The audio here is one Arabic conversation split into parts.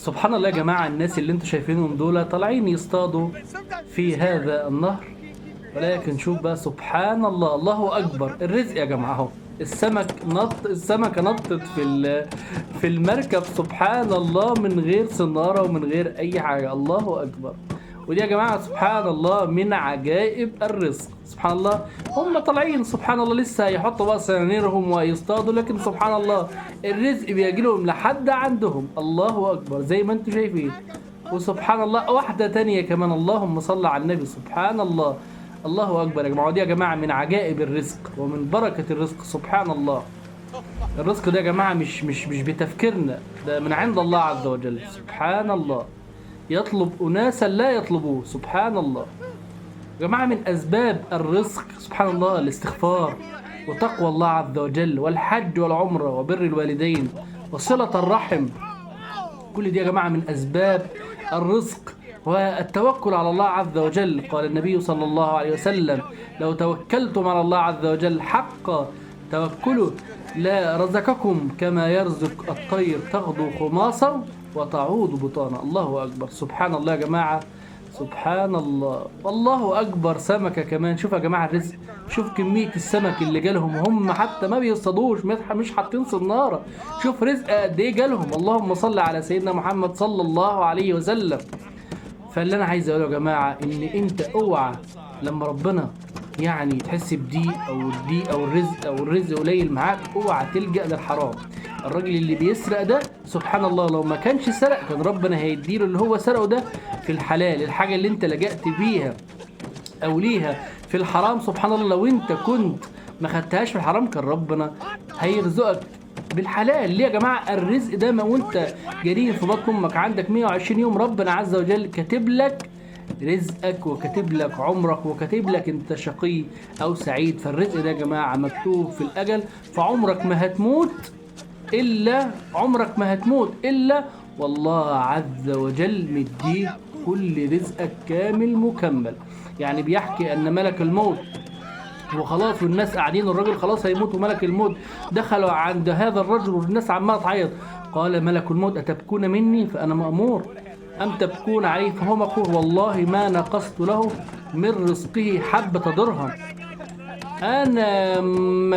سبحان الله يا جماعة، الناس اللي انتوا شايفينهم دول طالعين يصطادوا في هذا النهر، ولكن شوف بقى سبحان الله، الله أكبر. الرزق يا جماعة اهو، السمكة نطت في المركب سبحان الله، من غير صنارة ومن غير أي حاجة. الله أكبر. ودي يا جماعة سبحان الله من عجائب الرزق. سبحان الله، هم طالعين سبحان الله لسه هيحطوا بقى سنانيرهم ويصطادوا، لكن سبحان الله الرزق بيجي لهم لحد عندهم. الله أكبر زي ما انتم شايفين. وسبحان الله واحدة تانية كمان، اللهم صل على النبي. سبحان الله، الله أكبر يا جماعة. ودي يا جماعة من عجائب الرزق ومن بركة الرزق. سبحان الله، الرزق ده يا جماعة مش بتفكيرنا، ده من عند الله عز وجل. سبحان الله، يطلب أناسا لا يطلبوه. سبحان الله يا جماعة، من أسباب الرزق سبحان الله الاستغفار وتقوى الله عز وجل والحج والعمرة وبر الوالدين وصلة الرحم. كل دي يا جماعة من أسباب الرزق والتوكل على الله عز وجل. قال النبي صلى الله عليه وسلم: لو توكلتم على الله عز وجل حق توكله لا رزقكم كما يرزق الطير تغدو خماصا وتعود بطانا. الله أكبر. سبحان الله يا جماعة، سبحان الله، والله أكبر. سمكة كمان، شوف يا جماعة الرزق، شوف كمية السمك اللي جالهم، هم حتى ما بيصطادوش، مش حاطين صنارة. شوف رزق قد إيه جالهم. اللهم صل على سيدنا محمد صلى الله عليه وسلم. فاللي أنا عايز أقوله يا جماعة إن أنت أوعى لما ربنا يعني تحس الضيق أو الرزق قليل معاك، اوعى تلجأ للحرام. الراجل اللي بيسرق ده سبحان الله لو ما كانش سرق كان ربنا هيديله اللي هو سرقه ده في الحلال. الحاجة اللي انت لجأت بيها او ليها في الحرام سبحان الله لو انت كنت ما خدتهاش في الحرام كان ربنا هيرزقك بالحلال. ليه يا جماعة؟ الرزق ده ما وانت جريء في بطن امك عندك 120 يوم ربنا عز وجل كاتب لك رزقك وكاتب لك عمرك وكاتب لك انت شقي او سعيد. فالرزق ده يا جماعة مكتوب في الاجل، فعمرك ما هتموت الا والله عز وجل مديك كل رزقك كامل مكمل. يعني بيحكي ان ملك الموت وخلاص والناس قاعدين، الراجل خلاص هيموت وملك الموت دخلوا عند هذا الرجل والناس عماله تعيط. قال ملك الموت: أتبكون مني فأنا مأمور أم تبكون عليه؟ فهو مقول: والله ما نقصت له من رزقه حبة درهم. أنا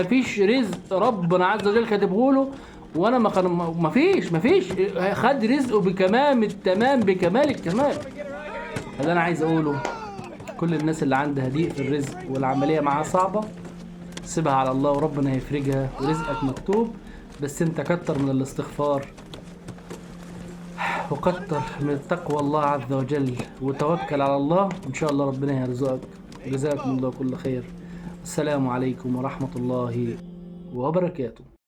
مفيش رزق ربنا عز وجل كاتبه له وأنا مفيش خد رزقه بكمال التمام بكمال الكمال. هذا أنا عايز أقوله. كل الناس اللي عندها ضيق في الرزق والعملية معاها صعبة سيبها على الله وربنا هيفرجها ورزقك مكتوب. بس انت كتر من الاستغفار وكتر من تقوى الله عز وجل وتوكل على الله، وإن شاء الله ربنا يرزقك. جزاكم الله كل خير. السلام عليكم ورحمة الله وبركاته.